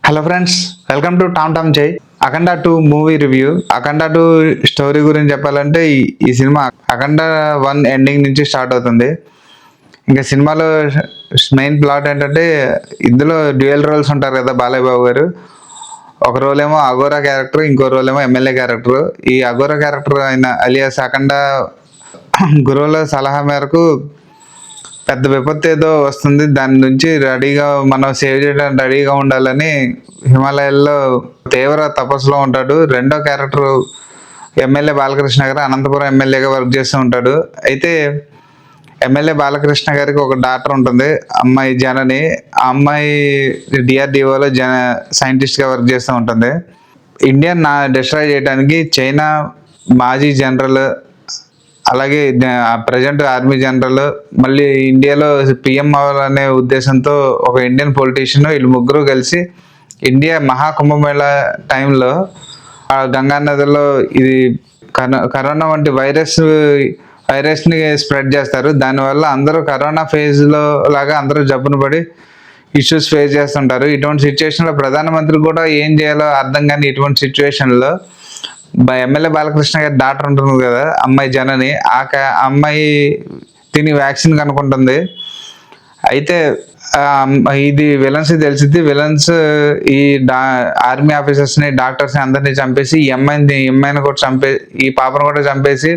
Hello friends, welcome to Tom Tom జై. అఖండ 2 movie review. అఖండ 2 story గురించి చెప్పాలంటే ఈ సినిమా అఖండ 1 ఎండింగ్ నుంచి స్టార్ట్ అవుతుంది. ఇంకా సినిమాలో మెయిన్ ప్లాట్ ఏంటంటే ఇందులో డ్యూయల్ రోల్స్ ఉంటారు కదా బాలయ్య బాబు గారు. ఒక రోల్ ఏమో అఘోరా క్యారెక్టర్, ఇంకో రోల్ ఏమో ఎమ్మెల్యే క్యారెక్టర్. ఈ అఘోరా క్యారెక్టర్ అయిన అలియాస్ అఖండ గురువుల సలహా మేరకు పెద్ద విపత్తు ఏదో వస్తుంది, దాని నుంచి రెడీగా మనం సేవ్ చేయడానికి రెడీగా ఉండాలని హిమాలయాల్లో తీవ్ర తపస్సులో ఉంటాడు. రెండో క్యారెక్టర్ ఎమ్మెల్యే బాలకృష్ణ గారు అనంతపురం ఎమ్మెల్యేగా వర్క్ చేస్తూ ఉంటాడు. అయితే ఎమ్మెల్యే బాలకృష్ణ గారికి ఒక డాక్టర్ ఉంటుంది, అమ్మాయి జనని. ఆ అమ్మాయి డిఆర్డిఓలో సైంటిస్ట్గా వర్క్ చేస్తూ ఉంటుంది. ఇండియన్ డిస్ట్రాయ్ చేయడానికి చైనా మాజీ జనరల్, అలాగే ప్రజెంట్ ఆర్మీ జనరల్, మళ్ళీ ఇండియాలో పిఎం అవ్వాలనే ఉద్దేశంతో ఒక ఇండియన్ పొలిటీషియన్, వీళ్ళు ముగ్గురు కలిసి ఇండియా మహాకుంభమేళ టైంలో ఆ గంగా నదిలో ఇది కరోనా వంటి వైరస్ని స్ప్రెడ్ చేస్తారు. దానివల్ల అందరూ కరోనా ఫేజ్లో లాగా అందరూ జబ్బును పడి ఇష్యూస్ ఫేస్ చేస్తుంటారు. ఇటువంటి సిచ్యువేషన్లో ప్రధానమంత్రి కూడా ఏం చేయాలో అర్థం కాని ఇటువంటి సిచ్యువేషన్లో ఎమ్మెల్యే బాలకృష్ణ గారి డాక్టర్ ఉంటుంది కదా, అమ్మాయి జనని, అమ్మాయి తిని వ్యాక్సిన్ కనుక్కుంటుంది. అయితే ఇది విలన్స్ తెలిసింది. విలన్స్ ఈ ఆర్మీ ఆఫీసర్స్ని, డాక్టర్స్ని అందరినీ చంపేసి ఈ అమ్మాయిని కూడా ఈ పాపను కూడా చంపేసి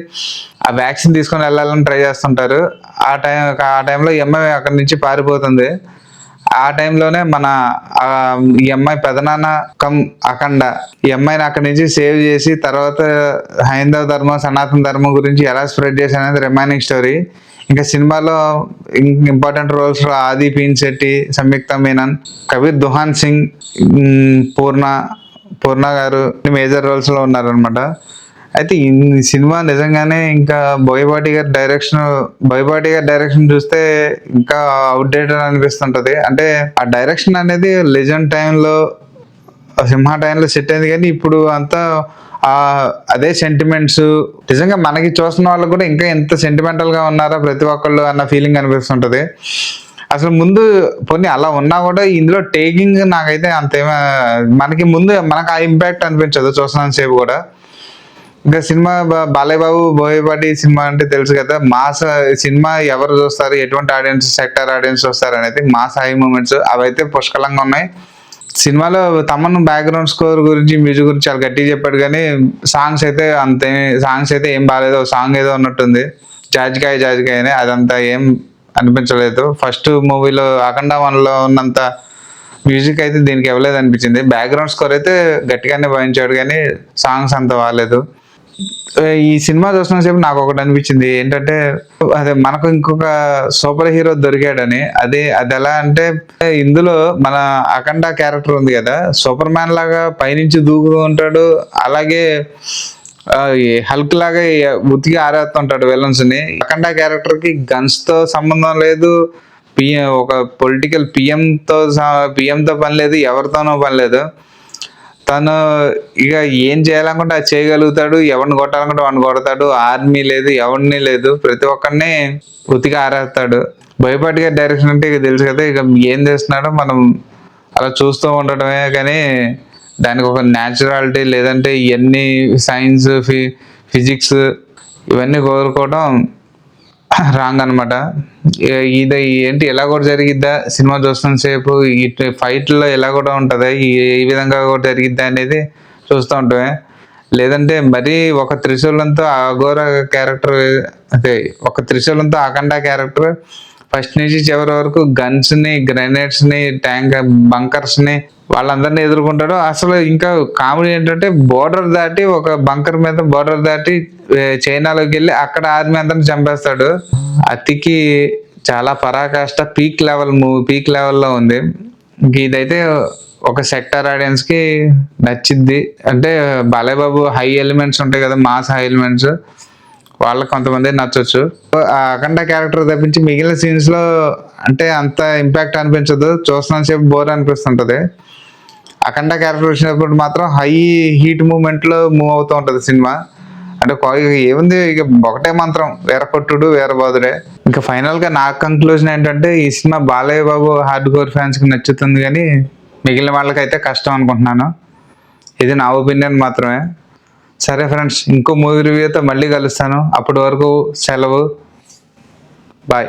ఆ వ్యాక్సిన్ తీసుకొని వెళ్ళాలని ట్రై చేస్తుంటారు. ఆ టైంలో ఈ అమ్మాయి అక్కడి నుంచి పారిపోతుంది. ఆ టైంలోనే ఈ అమ్మాయి పెదనాన్న అఖండ ఈ అమ్మాయిని అక్కడి నుంచి సేవ్ చేసి తర్వాత హైందవ ధర్మం, సనాతన ధర్మం గురించి ఎలా స్ప్రెడ్ చేసి అనేది రిమైనింగ్ స్టోరీ. ఇంకా సినిమాలో ఇంపార్టెంట్ రోల్స్ లో ఆది పీన్శెట్టి, సంయుక్త మీనన్, కబీర్ దుహాన్ సింగ్, పూర్ణ గారు మేజర్ రోల్స్ లో ఉన్నారనమాట. అయితే ఈ సినిమా నిజంగానే ఇంకా బోయపాటి గారి డైరెక్షన్ చూస్తే ఇంకా అవుట్డేటెడ్ అనిపిస్తుంటది. అంటే ఆ డైరెక్షన్ అనేది లెజెండ్ టైంలో, సింహ టైంలో సెట్ అయింది, కానీ ఇప్పుడు అంతా అదే సెంటిమెంట్స్. నిజంగా మనకి చూస్తున్న వాళ్ళు కూడా ఇంకా ఎంత సెంటిమెంటల్ గా ఉన్నారా ప్రతి ఒక్కళ్ళు అన్న ఫీలింగ్ అనిపిస్తుంటది. అసలు ముందు పోనీ అలా ఉన్నా కూడా ఇందులో టేకింగ్ నాకైతే అంతేమో మనకు ఆ ఇంపాక్ట్ అనిపించదు చూస్తున్నంత సేపు కూడా. ఇంకా సినిమా బాలయ్య బాబు బోయపాటి సినిమా అంటే తెలుసు కదా, మాస్ సినిమా. ఎవరు చూస్తారు, ఎటువంటి ఆడియన్స్, సెక్టర్ ఆడియన్స్ చూస్తారు అనేది మాస్ హై మూమెంట్స్ అవైతే పుష్కలంగా ఉన్నాయి. సినిమాలో తమన్ బ్యాక్గ్రౌండ్ స్కోర్ గురించి, మ్యూజిక్ గురించి చాలా గట్టిగా చెప్పాడు, కానీ సాంగ్స్ అయితే ఏం బాగాలేదు. సాంగ్ ఏదో ఉన్నట్టుంది, జాజికాయ అని, అదంతా ఏం అనిపించలేదు. ఫస్ట్ మూవీలో అఖండ 1లో ఉన్నంత మ్యూజిక్ అయితే దీనికి ఇవ్వలేదు అనిపించింది. బ్యాక్గ్రౌండ్ స్కోర్ అయితే గట్టిగానే భావించాడు, కానీ సాంగ్స్ అంత బాగాలేదు. ఈ సినిమా చూస్తున్న సేపు నాకు ఒకటి అనిపించింది ఏంటంటే, అదే మనకు ఇంకొక సూపర్ హీరో దొరికాడని. అది ఎలా అంటే, ఇందులో మన అఖండ క్యారెక్టర్ ఉంది కదా, సూపర్ మ్యాన్ లాగా పైనుంచి దూకుతూ ఉంటాడు, అలాగే హల్క్ లాగా ఉతికి ఆరేస్తుంటాడు విలన్స్ ని. అఖండ క్యారెక్టర్ కి గన్స్ తో సంబంధం లేదు, ఒక పొలిటికల్ పిఎంతో పని లేదు, ఎవరితోనో పని లేదు. తను ఇక ఏం చేయాలనుకుంటే అది చేయగలుగుతాడు, ఎవరిని కొట్టాలనుకుంటే వాడిని కొడతాడు. ఆర్మీ లేదు, ఎవరిని లేదు, ప్రతి ఒక్కరిని ఉతికి ఆరేస్తాడు. బోయపాటి గారి డైరెక్షన్ అంటే ఇక తెలుసు కదా, ఇక ఏం చేస్తున్నాడో మనం అలా చూస్తూ ఉండటమే, కానీ దానికి ఒక న్యాచురాలిటీ లేదంటే ఇవన్నీ సైన్స్, ఫిజిక్స్ ఇవన్నీ కోరుకోవడం రాంగ్ అనమాట. ఇది ఏంటి ఎలా కూడా జరిగిద్దా, సినిమా చూస్తున్న సేపు ఈ ఫైట్లో ఎలా కూడా ఉంటుందా, ఈ విధంగా కూడా జరిగిద్దా అనేది చూస్తూ ఉంటామే. లేదంటే మరీ ఒక త్రిశూలంతో అఘోర క్యారెక్టర్, అదే ఒక త్రిశూలంతో అఖండ క్యారెక్టర్ ఫస్ట్ నుంచి చివరి వరకు గన్స్ని, గ్రెనేడ్స్ని, బంకర్స్ని వాళ్ళందరినీ ఎదుర్కొంటాడు. అసలు ఇంకా కామెడీ ఏంటంటే, ఒక బంకర్ మీద బోర్డర్ దాటి చైనాలోకి వెళ్ళి అక్కడ ఆర్మీ అందరిని చంపేస్తాడు. అతికి చాలా పరాకాష్ట, పీక్ లెవెల్లో ఉంది. ఇంక ఇదైతే ఒక సెక్టర్ ఆడియన్స్ కి నచ్చిద్ది. అంటే బాలయ్య బాబు హై ఎలిమెంట్స్ ఉంటాయి కదా, మాస్ హై ఎలిమెంట్స్, వాళ్ళకి కొంతమంది నచ్చొచ్చు. ఆ అఖండ క్యారెక్టర్ తప్పించి మిగిలిన సీన్స్ లో అంటే అంత ఇంపాక్ట్ అనిపించదు, చూస్తున్నంతసేపు బోర్ అనిపిస్తుంటది. అఖండ క్యారెక్టర్ వచ్చినప్పుడు మాత్రం హై హీట్ మూమెంట్ లో మూవ్ అవుతూ ఉంటది సినిమా. అంటే ఏముంది, ఇక ఒకటే మంత్రం, వేర కొట్టుడు వేర బాదుడే. ఇంకా ఫైనల్ గా నా కంక్లూజన్ ఏంటంటే, ఈ cinema Balayya Babu hard core fans కి నచ్చుతుంది, కానీ మిగిలిన వాళ్ళకైతే కష్టం అనుకుంటున్నాను. ఇది నా ఒపీనియన్ మాత్రమే. సరే ఫ్రెండ్స్, ఇంకో మూవీ రివ్యూతో మళ్ళీ కలుస్తాను. అప్పటి వరకు సెలవు. బాయ్.